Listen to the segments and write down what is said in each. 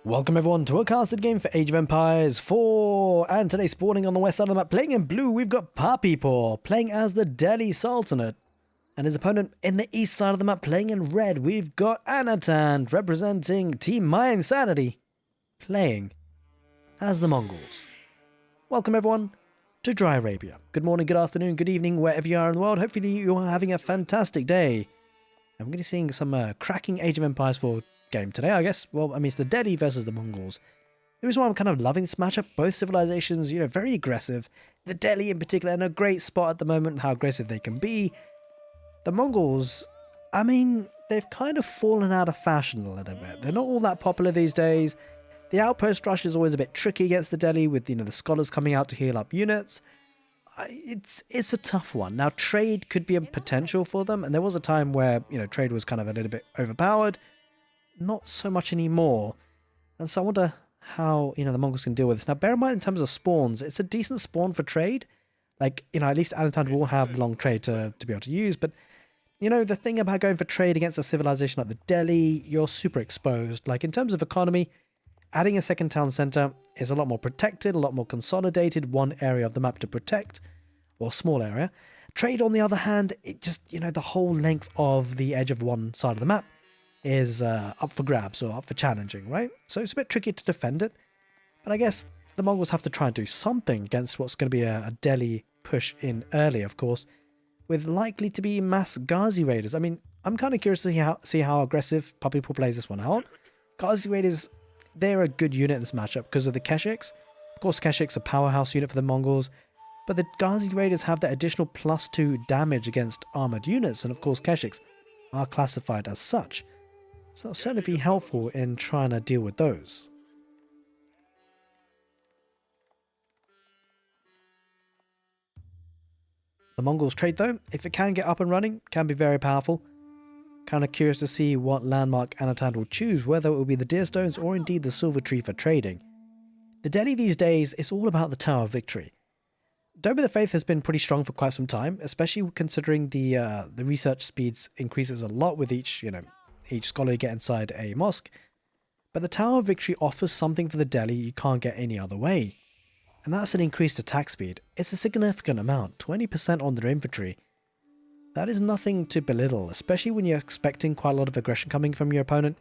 Welcome everyone to a casted game for Age of Empires 4, and today spawning on the west side of the map, playing in blue, we've got puppypaw, playing as the Delhi Sultanate, and his opponent in the east side of the map, playing in red, we've got Anotand, representing Team My Insanity, playing as the Mongols. Welcome everyone to Dry Arabia. Good morning, good afternoon, good evening, wherever you are in the world. Hopefully you are having a fantastic day. I'm going to be seeing some cracking Age of Empires 4 game today, I guess. Well, I mean, it's the Delhi versus the Mongols. The reason why I'm kind of loving this matchup, both civilizations, you know, very aggressive. The Delhi in particular in a great spot at the moment, how aggressive they can be. The Mongols, I mean, they've kind of fallen out of fashion a little bit. They're not all that popular these days. The outpost rush is always a bit tricky against the Delhi with, you know, the scholars coming out to heal up units. It's a tough one. Now, trade could be a potential for them, and there was a time where, you know, trade was kind of a little bit overpowered. Not so much anymore. And so I wonder how, you know, the Mongols can deal with this. Now, bear in mind, in terms of spawns, it's a decent spawn for trade. Like, you know, at least Anotand will have long trade to be able to use. But, you know, the thing about going for trade against a civilization like the Delhi, you're super exposed. Like, in terms of economy, adding a second town center is a lot more protected, a lot more consolidated, one area of the map to protect, or small area. Trade, on the other hand, it just, you know, the whole length of the edge of one side of the map is up for grabs or up for challenging, right? So it's a bit tricky to defend it. But I guess the Mongols have to try and do something against what's going to be a Delhi push in early, of course, with likely to be mass Ghazi raiders. I mean, I'm kind of curious to see how aggressive puppypaw plays this one out. Ghazi raiders, they're a good unit in this matchup because of the Keshiks. Of course, Keshik's a powerhouse unit for the Mongols, but the Ghazi raiders have that additional +2 damage against armored units, and of course Keshiks are classified as such. So that'll certainly be helpful in trying to deal with those. The Mongols trade though, if it can get up and running, can be very powerful. Kind of curious to see what landmark Anotand will choose, whether it will be the Deer Stones or indeed the Silver Tree for trading. The Delhi these days is all about the Tower of Victory. Dome of the Faith has been pretty strong for quite some time, especially considering the research speeds increases a lot with each scholar you get inside a mosque. But the Tower of Victory offers something for the Delhi you can't get any other way. And that's an increased attack speed. It's a significant amount, 20% on their infantry. That is nothing to belittle, especially when you're expecting quite a lot of aggression coming from your opponent.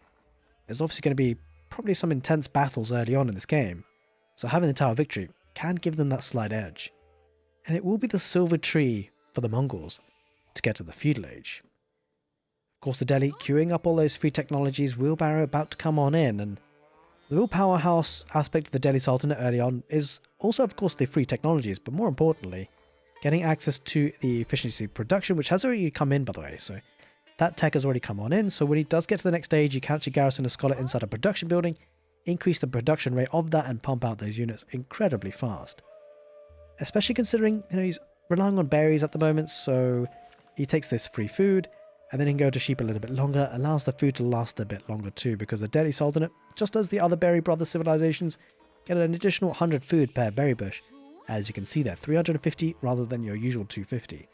There's obviously going to be probably some intense battles early on in this game. So having the Tower of Victory can give them that slight edge. And it will be the Silver Tree for the Mongols to get to the feudal age. Of course, the Delhi queuing up all those free technologies, wheelbarrow about to come on in, and the real powerhouse aspect of the Delhi Sultanate early on is also, of course, the free technologies, but more importantly, getting access to the efficiency of production, which has already come in, by the way. So that tech has already come on in, so when he does get to the next stage, you can actually garrison a scholar inside a production building, increase the production rate of that, and pump out those units incredibly fast. Especially considering, you know, he's relying on berries at the moment, so he takes this free food, and then he can go to sheep a little bit longer, allows the food to last a bit longer too, because the Delhi Sultanate, just as the other berry brother civilizations, get an additional 100 food per berry bush. As you can see there, 350 rather than your usual 250.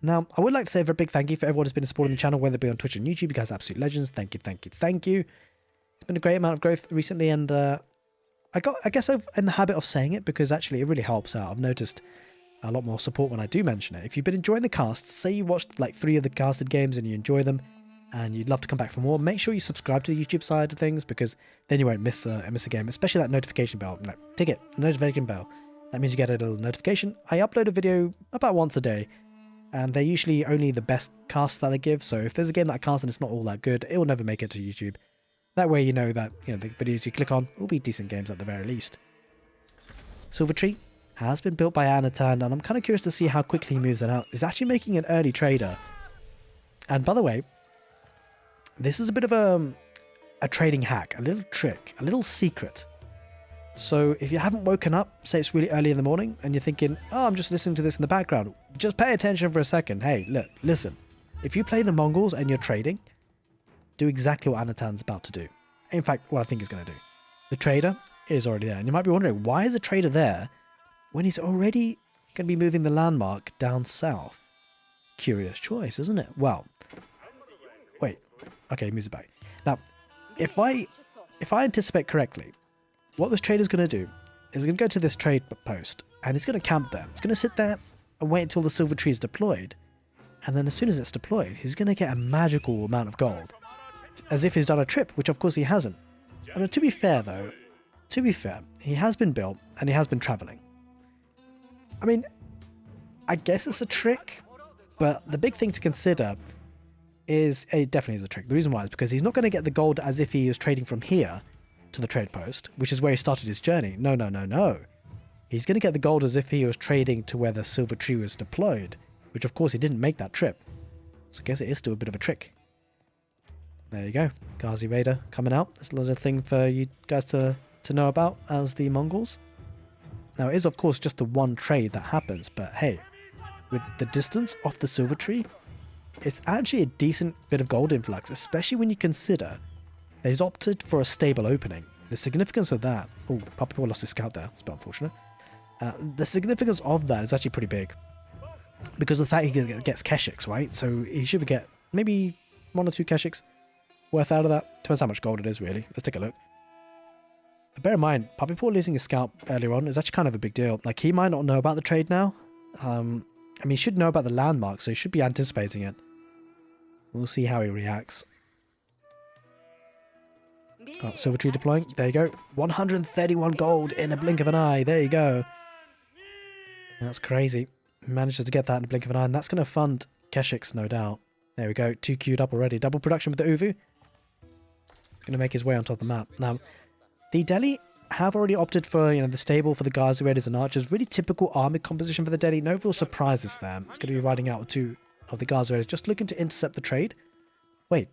Now, I would like to say a very big thank you for everyone who's been supporting the channel, whether it be on Twitch and YouTube. You guys are absolute legends. Thank you, thank you, thank you. It's been a great amount of growth recently, and I guess I'm in the habit of saying it because actually it really helps out. I've noticed a lot more support when I do mention it. If you've been enjoying the cast, say you watched like 3 of the casted games and you enjoy them and you'd love to come back for more, make sure you subscribe to the YouTube side of things, because then you won't miss a game, especially that notification bell. No, tick it, notification bell. That means you get a little notification. I upload a video about once a day, and they're usually only the best casts that I give, so if there's a game that I cast and it's not all that good, it will never make it to YouTube. That way you know that, you know, the videos you click on will be decent games at the very least. Silver Tree has been built by Anotand, and I'm kind of curious to see how quickly he moves that out. He's actually making an early trader. And by the way, this is a bit of a trading hack, a little trick, a little secret. So if you haven't woken up, say it's really early in the morning, and you're thinking, oh, I'm just listening to this in the background, just pay attention for a second. Hey, look, listen. If you play the Mongols and you're trading, do exactly what Anotand's about to do. In fact, what I think he's going to do. The trader is already there. And you might be wondering, why is the trader there when he's already going to be moving the landmark down south? Curious choice, isn't it? Well, wait. Okay, he moves it back. Now, if I anticipate correctly, what this trader's going to do is going to go to this trade post and he's going to camp there. He's going to sit there and wait until the silver tree is deployed. And then as soon as it's deployed, he's going to get a magical amount of gold. As if he's done a trip, which of course he hasn't. And to be fair though, he has been built and he has been traveling. I mean, I guess it's a trick, but the big thing to consider is, it definitely is a trick. The reason why is because he's not going to get the gold as if he was trading from here to the trade post, which is where he started his journey. No, no, no, no. He's going to get the gold as if he was trading to where the silver tree was deployed, which of course he didn't make that trip. So I guess it is still a bit of a trick. There you go. Ghazi Raider coming out. That's a little thing for you guys to know about as the Mongols. Now it is of course just the one trade that happens, but hey, with the distance off the silver tree, it's actually a decent bit of gold influx, especially when you consider that he's opted for a stable opening. The significance of that... Oh, puppypaw lost his scout there. It's a bit unfortunate. The significance of that is actually pretty big. Because of the fact he gets keshiks, right? So he should get maybe 1 or 2 keshiks worth out of that. Depends how much gold it is, really. Let's take a look. But bear in mind, puppypaw losing his scout earlier on is actually kind of a big deal. Like, he might not know about the trade now. I mean, he should know about the landmark, so he should be anticipating it. We'll see how he reacts. Oh, silver tree deploying. There you go. 131 gold in a blink of an eye. There you go. That's crazy. Manages to get that in a blink of an eye, and that's going to fund keshiks, no doubt. There we go. 2 queued up already. Double production with the Uvu. It's going to make his way onto the map. Now, the Delhi have already opted for, the stable for the Ghazi Raiders and Archers. Really typical army composition for the Delhi. No real surprises there. It's going to be riding out with 2 of the Ghazi Raiders, just looking to intercept the trade. Wait.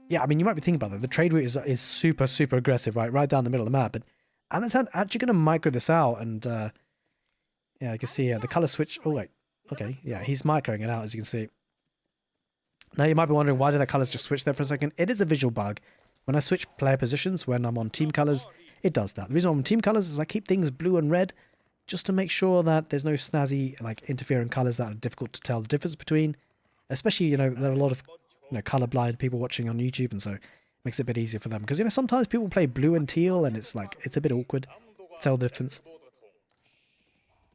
Yeah, I mean, you might be thinking about that. The trade route is super, super aggressive, right down the middle of the map. But anotand actually going to micro this out, and yeah, you can see the color switch. Oh, wait. Okay, yeah, he's microing it out, as you can see. Now, you might be wondering, why did that colors just switch there for a second? It is a visual bug. When I switch player positions, when I'm on team colors, it does that. The reason I'm on team colors is I keep things blue and red, just to make sure that there's no snazzy, interfering colors that are difficult to tell the difference between. Especially, there are a lot of, colorblind people watching on YouTube, and so it makes it a bit easier for them. Because, sometimes people play blue and teal, and it's a bit awkward to tell the difference.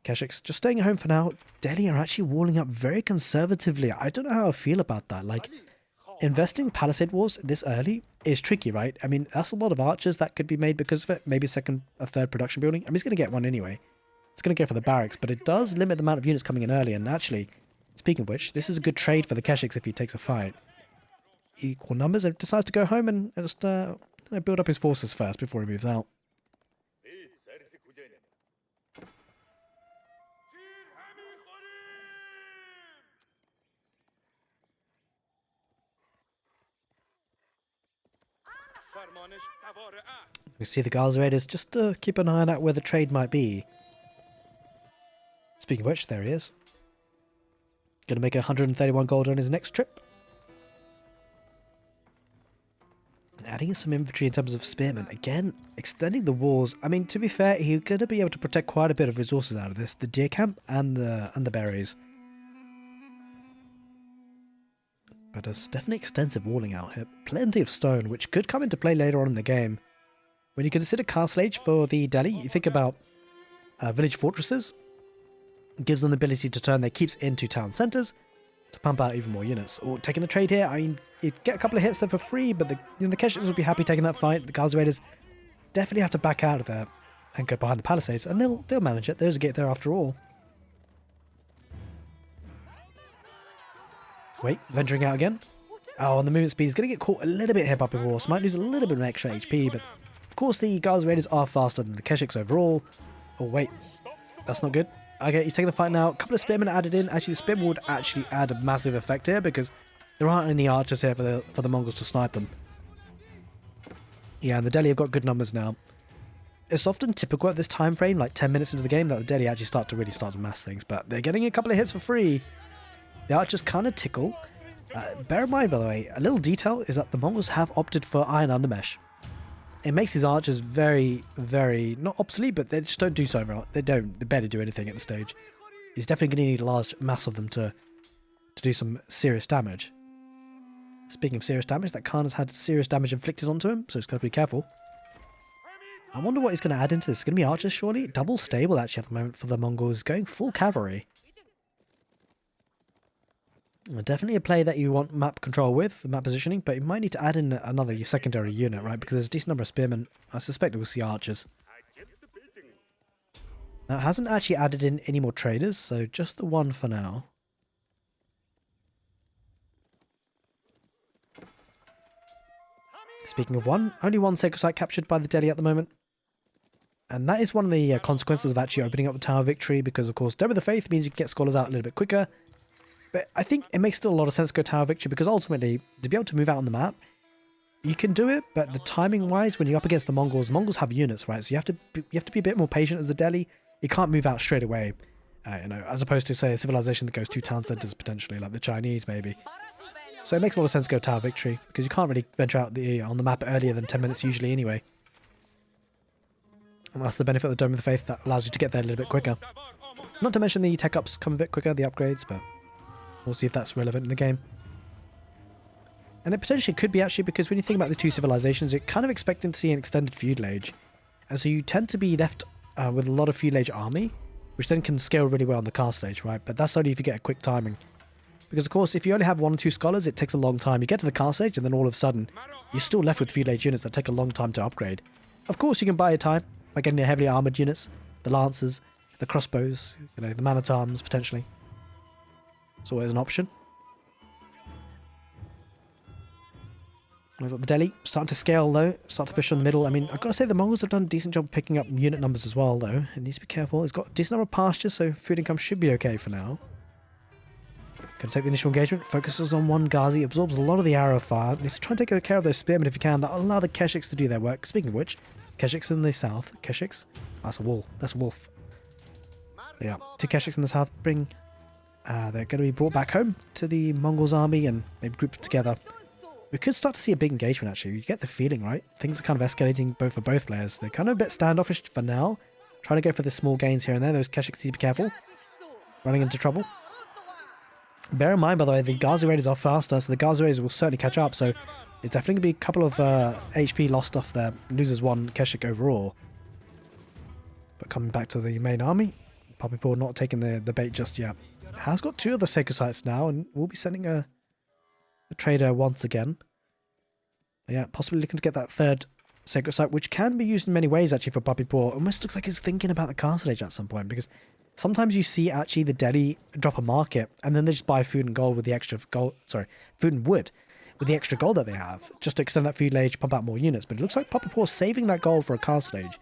Keshiks just staying at home for now. Delhi are actually walling up very conservatively. I don't know how I feel about that. Investing Palisade Wars this early is tricky, right? I mean, that's a lot of archers that could be made because of it. Maybe second or third production building. I mean, he's going to get one anyway. It's going to go for the barracks, but it does limit the amount of units coming in early. And actually, speaking of which, this is a good trade for the Keshiks if he takes a fight. Equal numbers, and decides to go home and just build up his forces first before he moves out. We see the Ghazi Raiders just to keep an eye on where the trade might be. Speaking of which, there he is. Going to make 131 gold on his next trip. Adding some infantry in terms of spearmen. Again, extending the walls. I mean, to be fair, he's going to be able to protect quite a bit of resources out of this. The deer camp and the berries. But there's definitely extensive walling out here. Plenty of stone, which could come into play later on in the game. When you consider Castle Age for the Delhi, you think about village fortresses. It gives them the ability to turn their keeps into town centres to pump out even more units. Or taking a trade here, I mean, you get a couple of hits there for free, but the Keshiks will be happy taking that fight. The Ghazi Raiders definitely have to back out of there and go behind the palisades, and they'll manage it. There's a gate there after all. Wait, venturing out again. Oh, and the movement speed is going to get caught a little bit here by Puppypaw. Might lose a little bit of extra HP, but of course the Ghazi Raiders are faster than the Keshiks overall. Oh, wait. That's not good. Okay, he's taking the fight now. A couple of spearmen added in. Actually, the spearmen would actually add a massive effect here because there aren't any archers here for the Mongols to snipe them. Yeah, and the Delhi have got good numbers now. It's often typical at this time frame, like 10 minutes into the game, that the Delhi actually start to mass things, but they're getting a couple of hits for free. The archers kind of tickle. Bear in mind, by the way, a little detail is that the Mongols have opted for iron undermesh. It makes these archers very, very, not obsolete, but they just don't do so well. They barely do anything at the stage. He's definitely going to need a large mass of them to do some serious damage. Speaking of serious damage, that Khan has had serious damage inflicted onto him, so he's got to be careful. I wonder what he's going to add into this. It's going to be archers, surely? Double stable, actually, at the moment for the Mongols. Going full cavalry. Definitely a play that you want map control with, map positioning, but you might need to add in another secondary unit, right? Because there's a decent number of spearmen. I suspect we'll see archers. Now, it hasn't actually added in any more traders, so just the one for now. Speaking of one, only one sacred site captured by the Delhi at the moment. And that is one of the consequences of actually opening up the Tower Victory, because of course Dead with the Faith means you can get scholars out a little bit quicker. But I think it makes still a lot of sense to go Tower Victory, because ultimately, to be able to move out on the map, you can do it, but the timing wise, when you're up against the Mongols have units, right? So you have to be a bit more patient as the Delhi. You can't move out straight away, you know, as opposed to, say, a civilization that goes 2 town centers potentially, like the Chinese maybe. So it makes a lot of sense to go Tower Victory, because you can't really venture out on the map earlier than 10 minutes usually anyway. And that's the benefit of the Dome of the Faith, that allows you to get there a little bit quicker. Not to mention the tech ups come a bit quicker, the upgrades, but we'll see if that's relevant in the game. And it potentially could be, actually, because when you think about the two civilizations, you're kind of expecting to see an extended feudal age. And so you tend to be left with a lot of feudal age army, which then can scale really well on the castle age, right? But that's only if you get a quick timing. Because, of course, if you only have 1 or 2 scholars, it takes a long time. You get to the castle age, and then all of a sudden, you're still left with feudal age units that take a long time to upgrade. Of course, you can buy your time by getting the heavily armoured units, the lancers, the crossbows, you know, the man-at-arms, potentially. It's always an option. The Delhi starting to scale, though. Start to push on the middle. I mean, I've got to say the Mongols have done a decent job picking up unit numbers as well, though. It needs to be careful. It's got a decent number of pastures, so food income should be okay for now. Going to take the initial engagement. Focuses on one Ghazi. Absorbs a lot of the arrow fire. Needs to try and take care of those spearmen if you can. That'll allow the Keshiks to do their work. Speaking of which, Keshiks in the south. Keshiks? That's a wall. That's a wolf. Yeah, 2 Keshiks in the south bring... they're going to be brought back home to the Mongols' army and maybe grouped together. We could start to see a big engagement, actually. You get the feeling, right? Things are kind of escalating for both players. They're kind of a bit standoffish for now. Trying to go for the small gains here and there. Those Keshiks need to be careful. Running into trouble. Bear in mind, by the way, the Ghazi Raiders are faster, so the Ghazi Raiders will certainly catch up. So it's definitely going to be a couple of HP lost off there. Loses 1 Keshik overall. But coming back to the main army, puppypaw not taking the bait just yet. Has got 2 other sacred sites now, and we'll be sending a trader once again. But yeah, possibly looking to get that 3rd sacred site, which can be used in many ways actually for puppypaw. Almost looks like he's thinking about the castle age at some point, because sometimes you see actually the Delhi drop a market and then they just buy food and gold with the extra gold. Sorry, food and wood with the extra gold that they have, just to extend that feudal age, pump out more units. But it looks like puppypaw saving that gold for a castle age,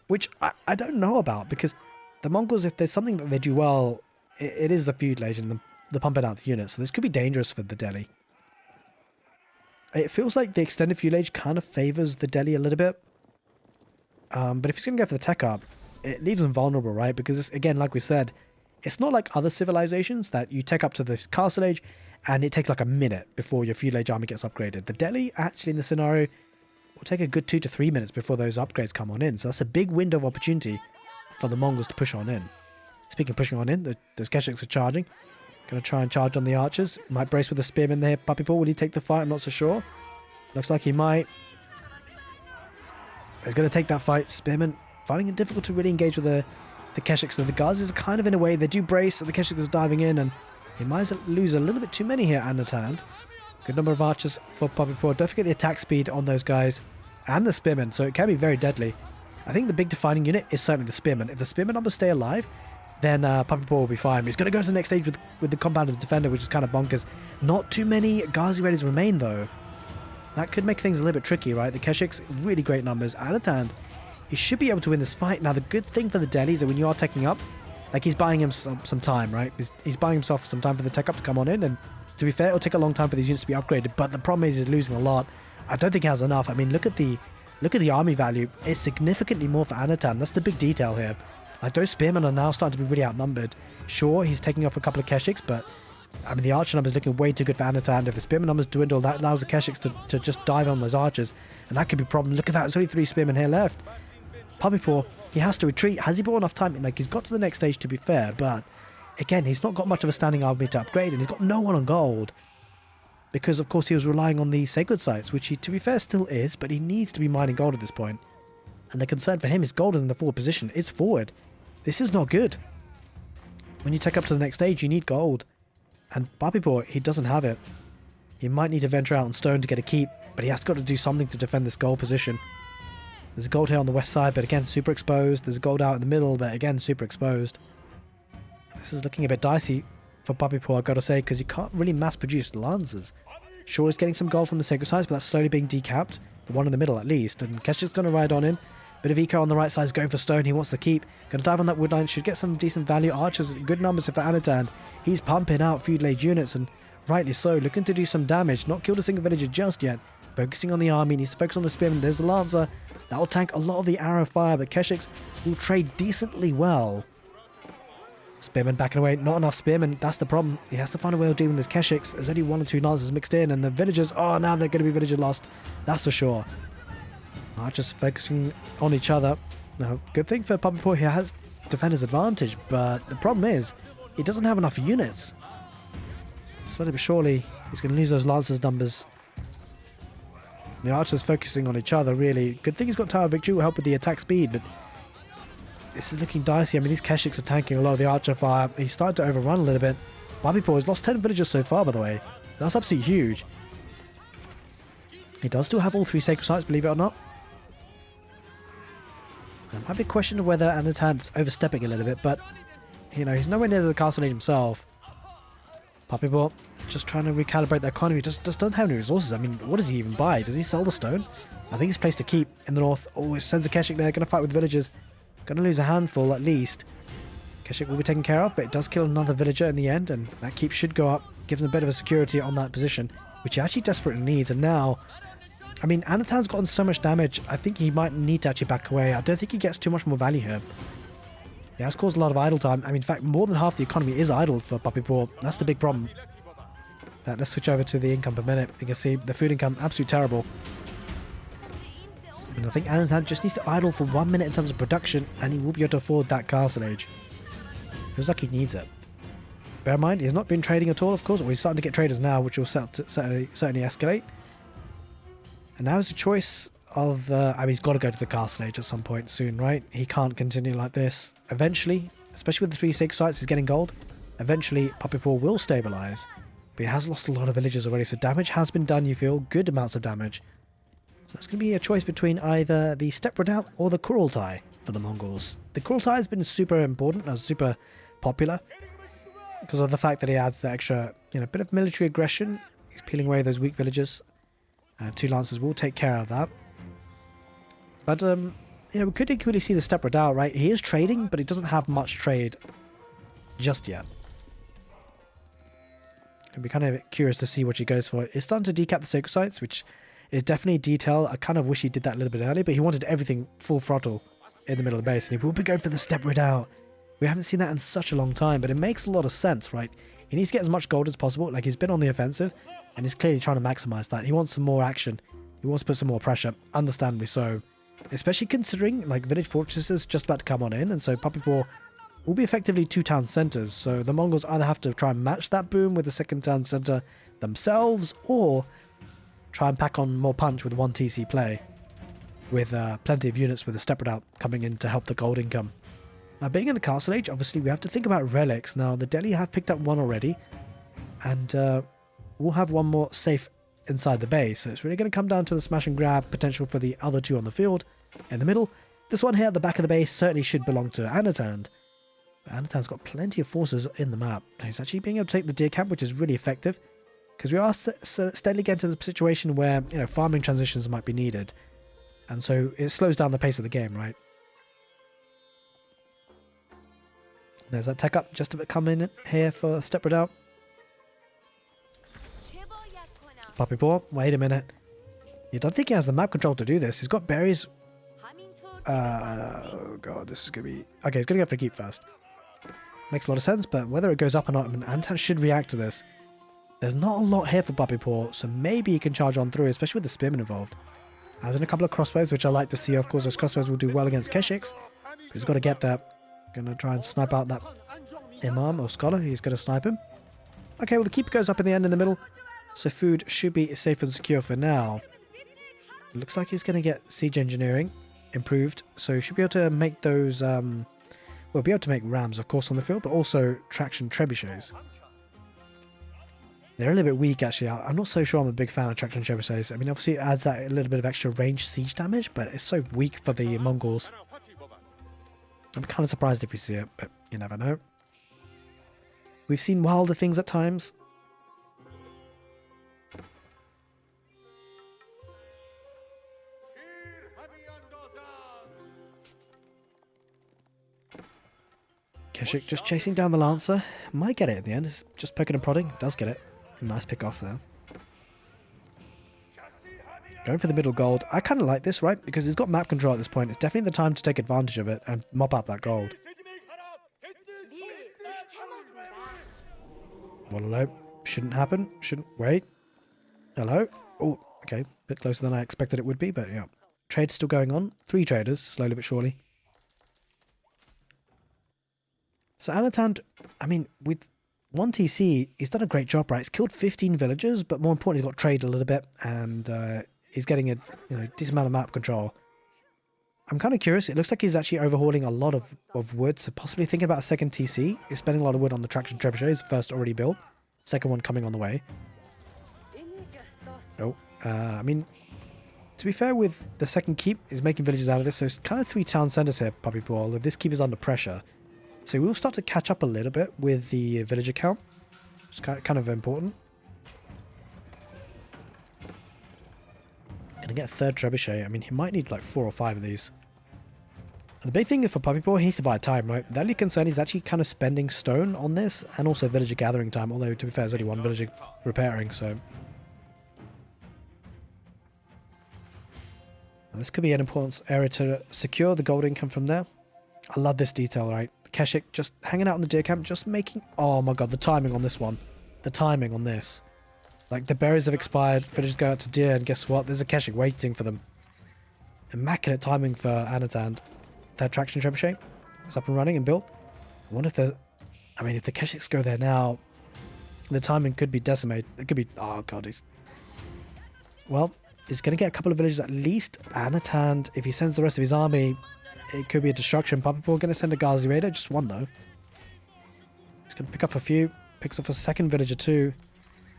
which I don't know about, because the Mongols, if there's something that they do well, it is the feudal age and the pumping out the units. So this could be dangerous for the Delhi. It feels like the extended feudal age kind of favors the Delhi a little bit. But if he's going to go for the tech up, it leaves them vulnerable, right? Because, it's, again, like we said, it's not like other civilizations that you tech up to the castle age and it takes like a minute before your feudal age army gets upgraded. The Delhi, actually, in the scenario, will take a good 2 to 3 minutes before those upgrades come on in. So that's a big window of opportunity for the Mongols to push on in. Speaking of pushing on in, those Keshiks are charging. Going to try and charge on the archers. Might brace with the spearmen there. Puppypaw, will he take the fight? I'm not so sure. Looks like he might. He's going to take that fight. Spearmen finding it difficult to really engage with the Keshiks. So the Ghazis are kind of in a way. They do brace, so the Keshiks are diving in, and he might lose a little bit too many here, anotand. Good number of archers for puppypaw. Don't forget the attack speed on those guys and the spearmen, so it can be very deadly. I think the big defining unit is certainly the spearmen. If the spearmen numbers stay alive, then puppypaw will be fine. He's going to go to the next stage with the compounded defender, which is kind of bonkers. Not too many Ghazi Raiders remain, though. That could make things a little bit tricky, right? The Keshiks, really great numbers. Anotand, he should be able to win this fight. Now, the good thing for the Delhi is that when you are teching up, like, he's buying him some time, right? He's buying himself some time for the tech up to come on in, and to be fair, it'll take a long time for these units to be upgraded, but the problem is he's losing a lot. I don't think he has enough. I mean, look at the army value. It's significantly more for Anotand. That's the big detail here. Like, those spearmen are now starting to be really outnumbered. Sure, he's taking off a couple of Keshiks, but I mean, the archer numbers looking way too good for Anotand. If the spearmen numbers dwindle, that allows the Keshiks to just dive on those archers, and that could be a problem. Look at that, there's only 3 spearmen here left. Puppypaw, he has to retreat. Has he bought enough time? Like, he's got to the next stage, to be fair, but again, he's not got much of a standing army to upgrade, and he's got no one on gold. because of course he was relying on the sacred sites, which he, to be fair, still is, but he needs to be mining gold at this point. And the concern for him is gold is in the forward position. It's forward. This is not good. When you take up to the next stage, you need gold. And puppypaw, he doesn't have it. He might need to venture out on stone to get a keep, but he has got to do something to defend this gold position. There's gold here on the west side, but again, super exposed. There's gold out in the middle, but again, super exposed. This is looking a bit dicey for puppypaw, I've got to say, because you can't really mass-produce lancers. Sure, he's getting some gold from the sacred sites, but that's slowly being decapped. The one in the middle, at least. And Keshik's going to ride on in. Bit of eco on the right side is going for stone. He wants to keep. Going to dive on that wood line. Should get some decent value. Archers, good numbers for Anotand. He's pumping out feud-laid units, and rightly so. Looking to do some damage. Not killed a single villager just yet. Focusing on the army. Needs to focus on the spearmen. There's the lancer. That will tank a lot of the arrow fire, but Keshik's will trade decently well. Spearmen backing away. Not enough spearmen. That's the problem. He has to find a way of dealing with his Keshik's. There's only 1 or 2 lancers mixed in, and the villagers, oh, now they're going to be villager lost. That's for sure. Archers focusing on each other. Now, good thing for puppypaw, he has defender's advantage, but the problem is he doesn't have enough units. Slowly but surely, he's going to lose those lancers numbers. The archers focusing on each other, really. Good thing he's got Tower Victory, will help with the attack speed, but this is looking dicey. I mean, these Keshiks are tanking a lot of the archer fire. He's started to overrun a little bit. Puppypaw has lost 10 villagers so far, by the way. That's absolutely huge. He does still have all 3 sacred sites, believe it or not. There might be a question of whether Anotand's overstepping a little bit, but, you know, he's nowhere near the castle age himself. Puppypaw just trying to recalibrate the economy. Just doesn't have any resources. I mean, what does he even buy? Does he sell the stone? I think he's placed a keep in the north. Oh, he sends a Keshik there. Going to fight with villagers. Going to lose a handful at least. Keshik will be taken care of, but it does kill another villager in the end, and that keep should go up. Gives him a bit of a security on that position, which he actually desperately needs. And now, I mean, Anotand's gotten so much damage, I think he might need to actually back away. I don't think he gets too much more value here. He has caused a lot of idle time. I mean, in fact, more than half the economy is idle for puppypaw. That's the big problem. Let's switch over to the income per minute. You can see the food income, absolutely terrible. And I think Anotand just needs to idle for 1 minute in terms of production, and he will be able to afford that castle age. Feels like he needs it. Bear in mind, he's not been trading at all, of course. Well, he's starting to get traders now, which will certainly escalate. And now it's a choice of... I mean, he's got to go to the castle age at some point soon, right? He can't continue like this. Eventually, especially with the 3 sacred sites, he's getting gold. Eventually, puppypaw will stabilize. But he has lost a lot of villagers already, so damage has been done, you feel. Good amounts of damage. So it's going to be a choice between either the Steppe Redoubt or the Kurultai for the Mongols. The Kurultai has been super important, super popular, because of the fact that he adds the extra, you know, bit of military aggression. He's peeling away those weak villagers. 2 lancers will take care of that. But, you know, we could equally see the Steppe Redoubt, right? He is trading, but he doesn't have much trade just yet. I'd be kind of curious to see what he goes for. He's starting to decap the sacred sites, which is definitely a detail. I kind of wish he did that a little bit earlier, but he wanted everything full throttle in the middle of the base, and he will be going for the Steppe Redoubt. We haven't seen that in such a long time, but it makes a lot of sense, right? He needs to get as much gold as possible. Like, he's been on the offensive, and he's clearly trying to maximize that. He wants some more action. He wants to put some more pressure, understandably so. Especially considering, like, village fortresses just about to come on in, and so puppypaw will be effectively 2 town centers. So the Mongols either have to try and match that boom with the second town center themselves, or try and pack on more punch with 1 TC play, with plenty of units with the Steppe Redoubt coming in to help the gold income. Now, being in the castle age, obviously we have to think about relics. Now, the Delhi have picked up 1 already, and we'll have 1 more safe inside the base. So it's really going to come down to the smash and grab potential for the other 2 on the field. In the middle, this one here at the back of the base certainly should belong to Anotand. Anotand's got plenty of forces in the map. He's actually being able to take the deer camp, which is really effective, because we are steadily getting to the situation where, you know, farming transitions might be needed, and so it slows down the pace of the game, right? There's that tech up just a bit coming in here for Steppe Redoubt. Puppypaw, wait a minute. You don't think he has the map control to do this? He's got berries. Oh god, this is gonna be... Okay, he's gonna go for a keep first. Makes a lot of sense, but whether it goes up or not, I mean, Anotand should react to this. There's not a lot here for puppypaw, so maybe he can charge on through, especially with the spearmen involved. As in a couple of crossbows, which I like to see. Of course, those crossbows will do well against Keshiks. But he's got to get there. Gonna try and snipe out that imam or scholar. He's gonna snipe him. Okay, well, the keep goes up in the end in the middle. So food should be safe and secure for now. It looks like he's going to get siege engineering improved. So he should be able to make those... we'll be able to make rams, of course, on the field, but also traction trebuchets. They're a little bit weak, actually. I'm not so sure I'm a big fan of traction trebuchets. I mean, obviously it adds that a little bit of extra range siege damage, but it's so weak for the Mongols. I'm kind of surprised if we see it, but you never know. We've seen wilder things at times. Keshik just chasing down the Lancer. Might get it in the end. It's just poking and prodding. Does get it. Nice pick off there. Going for the middle gold. I kind of like this, right? Because he's got map control at this point. It's definitely the time to take advantage of it and mop up that gold. Well, hello. Shouldn't happen. Shouldn't. Wait. Hello. Oh, okay. Bit closer than I expected it would be, but yeah. Trade's still going on. 3 traders, slowly but surely. So Anotand, I mean, with 1 TC, he's done a great job, right? He's killed 15 villagers, but more importantly, he's got trade a little bit, and he's getting a decent amount of map control. I'm kind of curious. It looks like he's actually overhauling a lot of wood, so possibly thinking about a second TC. He's spending a lot of wood on the traction trebuchet. His first already built. Second one coming on the way. Oh, I mean, to be fair, with the second keep, he's making villages out of this, so it's kind of 3 town centers here, puppypaw, although this keep is under pressure. So we'll start to catch up a little bit with the villager count. It's kind of important. Gonna get a 3rd trebuchet. I mean, he might need like 4 or 5 of these. And the big thing is for puppypaw, he needs to buy time, right? The only concern is actually kind of spending stone on this and also villager gathering time, although to be fair, there's only 1 villager repairing, so... Now, this could be an important area to secure the gold income from there. I love this detail, right? Keshik just hanging out in the deer camp, just making... Oh my god, the timing on this one. The timing on this. Like, the berries have expired, villagers go out to deer, and guess what? There's a Keshik waiting for them. Immaculate timing for Anotand. That traction trebuchet is up and running and built. I wonder if the... I mean, if the Keshiks go there now, the timing could be decimated. It could be... Oh god, he's... Well, he's going to get a couple of villages at least. Anotand, if he sends the rest of his army... It could be a destruction. Puppypaw going to send a Ghazi raider. Just 1 though. He's going to pick up a few. Picks off a 2nd villager too.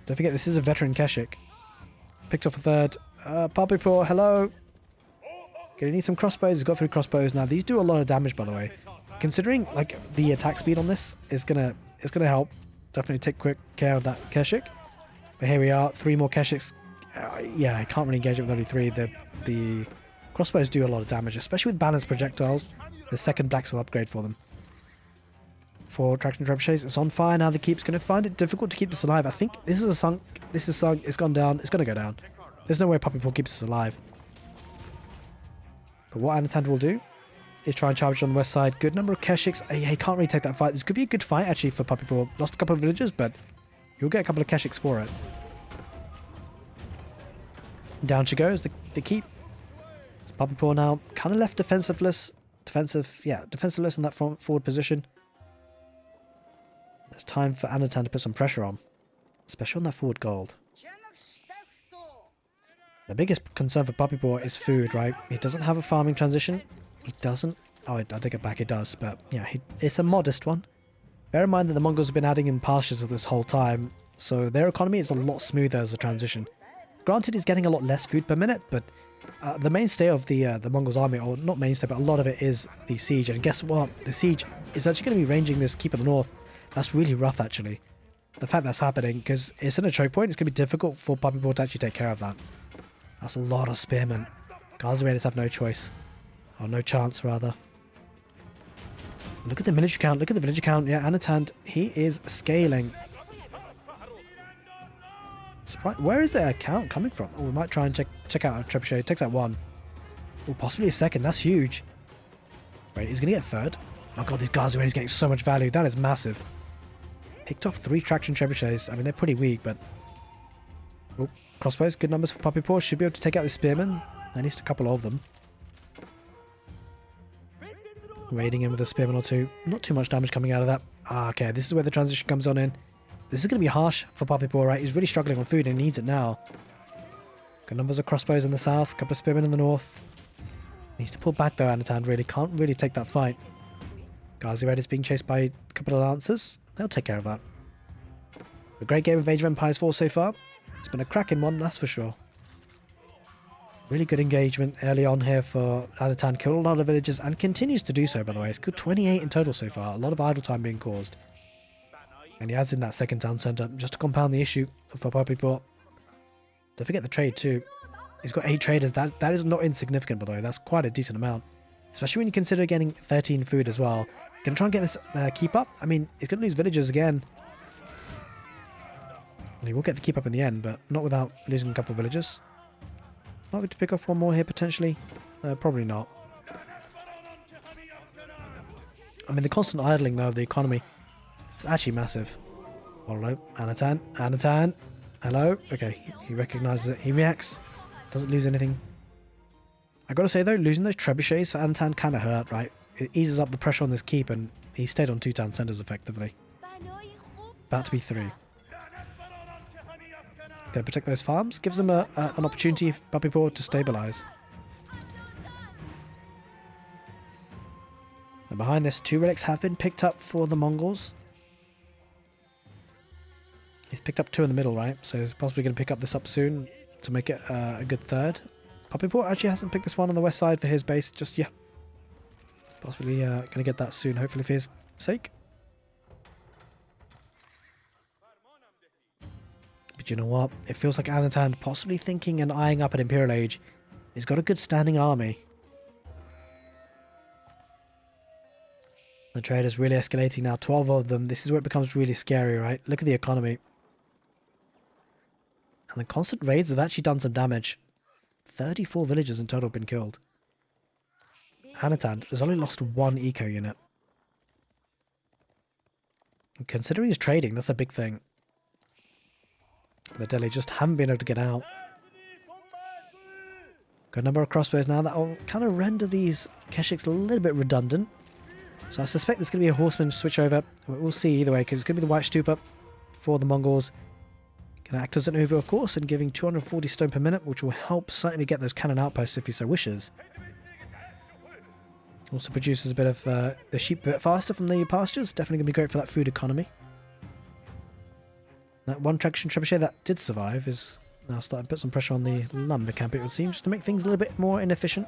Don't forget this is a veteran Keshik. Picks off a 3rd. Puppypaw, hello. Gonna need some crossbows. He's got 3 crossbows. Now these do a lot of damage, by the way. Considering like the attack speed on this is gonna help. Definitely take quick care of that Keshik. But here we are. 3 more Keshiks. Yeah, I can't really engage it with only 3. The crossbows do a lot of damage, especially with balanced projectiles. The 2nd blacksmith upgrade for them. For traction trebuchets, it's on fire now. The keep's going to find it difficult to keep this alive. I think this is a sunk. This is sunk. It's gone down. It's going to go down. There's no way puppypaw keeps us alive. But what Anotand will do is try and charge on the west side. Good number of Keshiks. He can't really take that fight. This could be a good fight actually for puppypaw. Lost a couple of villagers, but you'll get a couple of Keshiks for it. Down she goes. The keep. Puppypaw now kind of left defensiveless in that forward position. It's time for Anotand to put some pressure on, especially on that forward gold. The biggest concern for puppypaw is food, right? He doesn't have a farming transition. He doesn't. Oh, I take it back. It does, but yeah, it's a modest one. Bear in mind that the Mongols have been adding in pastures this whole time, so their economy is a lot smoother as a transition. Granted, he's getting a lot less food per minute, but the mainstay of the Mongols army, or not mainstay, but a lot of it is the siege. And guess what? The siege is actually going to be ranging this keep of the north. That's really rough, actually. The fact that's happening, because it's in a choke point, it's going to be difficult for puppypaw to actually take care of that. That's a lot of spearmen. Ghazi raiders have no choice. Or no chance, rather. Look at the military count. Look at the villager count. Yeah, Anotand, he is scaling. Where is their count coming from? Oh, we might try and check out our trebuchet. It takes out 1. Oh, possibly a 2nd. That's huge. Wait, he's going to get 3rd. Oh god, these Ghazi raiders getting so much value. That is massive. Picked off 3 traction trebuchets. I mean, they're pretty weak, but... Oh, crossbows. Good numbers for puppypaw. Should be able to take out the spearmen. At least a couple of them. Raiding him with a spearman or 2. Not too much damage coming out of that. Ah, okay. This is where the transition comes on in. This is going to be harsh for puppypaw, right? He's really struggling on food and needs it now. Got numbers of crossbows in the south, a couple of spearmen in the north. Needs to pull back though, Anotand really can't really take that fight. Ghazi Red is being chased by a couple of lancers. They'll take care of that. A great game of Age of Empires 4 so far. It's been a cracking one, that's for sure. Really good engagement early on here for Anotand. Killed a lot of villagers and continues to do so, by the way. It's good 28 in total so far. A lot of idle time being caused. And he adds in that second town centre just to compound the issue for puppypaw. Don't forget the trade too. He's got 8 traders. That is not insignificant, by the way. That's quite a decent amount. Especially when you consider getting 13 food as well. Gonna try and get this keep up. I mean, he's gonna lose villagers again. He will get the keep up in the end, but not without losing a couple of villagers. Might be to pick off one more here potentially. Probably not. I mean, the constant idling though of the economy is actually massive. Hello, Anotand. Anotand. Hello. Okay, he recognizes it. He reacts. Doesn't lose anything. I gotta say though, losing those trebuchets for Anotand kind of hurt, right? It eases up the pressure on this keep, and he stayed on 2 town centers effectively. About to be 3. Gonna protect those farms. Gives them an opportunity for puppypaw to stabilize. And behind this, 2 relics have been picked up for the Mongols. He's picked up 2 in the middle, right? So he's possibly going to pick up this up soon to make it a good 3rd. Puppypaw actually hasn't picked this one on the west side for his base just yet. Possibly going to get that soon, hopefully for his sake. But you know what? It feels like Anotand possibly thinking and eyeing up at Imperial Age. He's got a good standing army. The trade is really escalating now. 12 of them. This is where it becomes really scary, right? Look at the economy. And the constant raids have actually done some damage. 34 villagers in total have been killed. Anotand has only lost 1 eco unit. And considering his trading, that's a big thing. The Delhi just haven't been able to get out. Got a number of crossbows now that will kind of render these Keshiks a little bit redundant. So I suspect there's going to be a horseman switch over. We'll see either way, because it's going to be the White Stupa for the Mongols. Can act as an over, of course, and giving 240 stone per minute, which will help certainly get those cannon outposts if he so wishes. Also produces a bit of the sheep a bit faster from the pastures. Definitely going to be great for that food economy. That one traction trebuchet that did survive is now starting to put some pressure on the lumber camp, it would seem, just to make things a little bit more inefficient.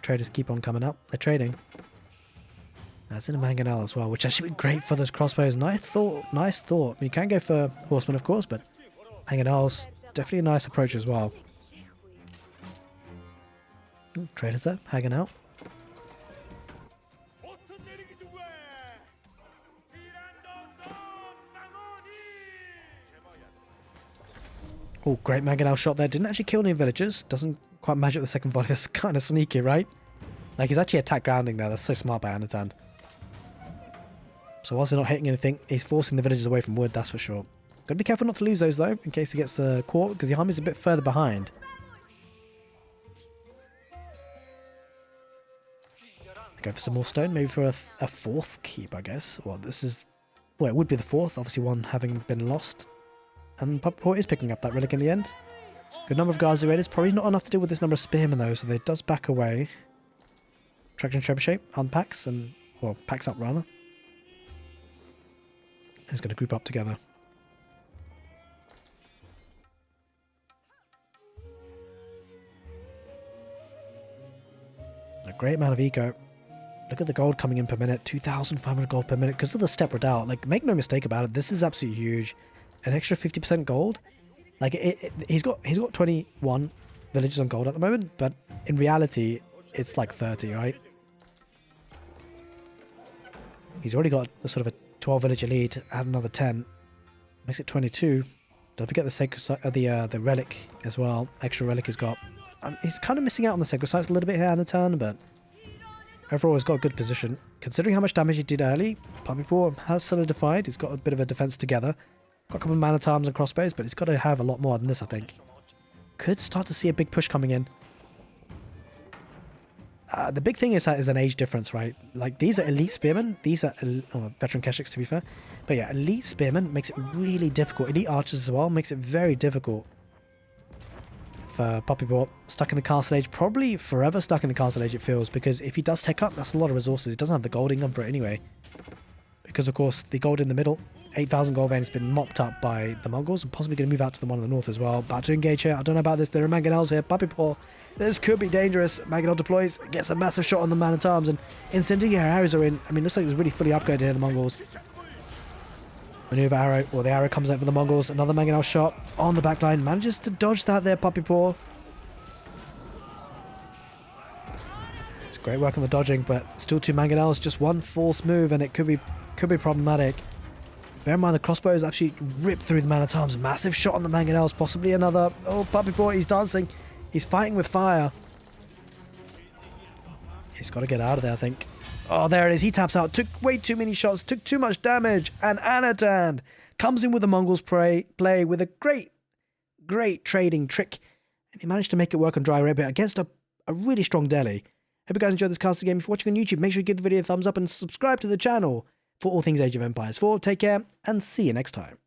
Traders keep on coming up. They're trading. That's in a mangonel as well, which actually would be great for those crossbows. Nice thought. Nice thought. I mean, you can go for horsemen, of course, but mangonels, definitely a nice approach as well. Ooh, traders there, hanging out. Oh, great mangonel shot there. Didn't actually kill any villagers. Doesn't quite match up the second volley. That's kind of sneaky, right? Like, he's actually attack grounding there. That's so smart by Anotand. So whilst they're not hitting anything, he's forcing the villagers away from wood, that's for sure. Gotta be careful not to lose those though, in case he gets caught, because the army's a bit further behind. Go for some more stone, maybe for a 4th keep, I guess. Well, this is... well, it would be the 4th, obviously one having been lost. And puppypaw is picking up that relic in the end. Good number of Ghazi Raiders, probably not enough to deal with this number of spearmen though, so they does back away. Traction trebuchet unpacks and... well, packs up rather. He's going to group up together. A great amount of eco. Look at the gold coming in per minute. 2,500 gold per minute because of the step redoubt. Like, make no mistake about it. This is absolutely huge. An extra 50% gold. Like, he's got 21 villages on gold at the moment, but in reality, it's like 30, right? He's already got a sort of a 12 villager lead. Add another 10, makes it 22. Don't forget the sacred the relic as well. Extra relic he's got. He's kind of missing out on the sacred sites a little bit here, Anotand, but overall he's got a good position. Considering how much damage he did early, puppypaw has solidified. He's got a bit of a defense together. Got a couple of man-at-arms and crossbows, but he's got to have a lot more than this, I think. Could start to see a big push coming in. The big thing is that is an age difference, right? Like, these are elite spearmen. These are veteran Keshiks, to be fair. But yeah, elite spearmen makes it really difficult. Elite archers as well makes it very difficult for puppypaw. Stuck in the castle age. Probably forever stuck in the castle age, it feels. Because if he does tech up, that's a lot of resources. He doesn't have the gold income for it anyway. Because, of course, the gold in the middle, 8,000 gold vein has been mopped up by the Mongols. And possibly going to move out to the one in the north as well. About to engage here. I don't know about this. There are mangonels here. Puppypaw. This could be dangerous. Mangonel deploys. Gets a massive shot on the man-at-arms. And incendiary arrows are in. I mean, looks like it's really fully upgraded here, the Mongols. Maneuver arrow. Well, the arrow comes out for the Mongols. Another mangonel shot on the back line. Manages to dodge that there, Puppypaw. It's great work on the dodging, but still 2 mangonels. Just one false move, and it could be problematic. Bear in mind the crossbow is actually ripped through the man-at-arms. Massive shot on the mangonels. Possibly another. Oh, Puppypaw, he's dancing. He's fighting with fire. He's got to get out of there, I think. Oh, there it is. He taps out. Took way too many shots. Took too much damage. And anotand comes in with the Mongols play with a great trading trick. And he managed to make it work on Dry Arabia against a really strong Delhi. Hope you guys enjoyed this castle game. If you're watching on YouTube, make sure you give the video a thumbs up and subscribe to the channel for all things Age of Empires 4. Take care and see you next time.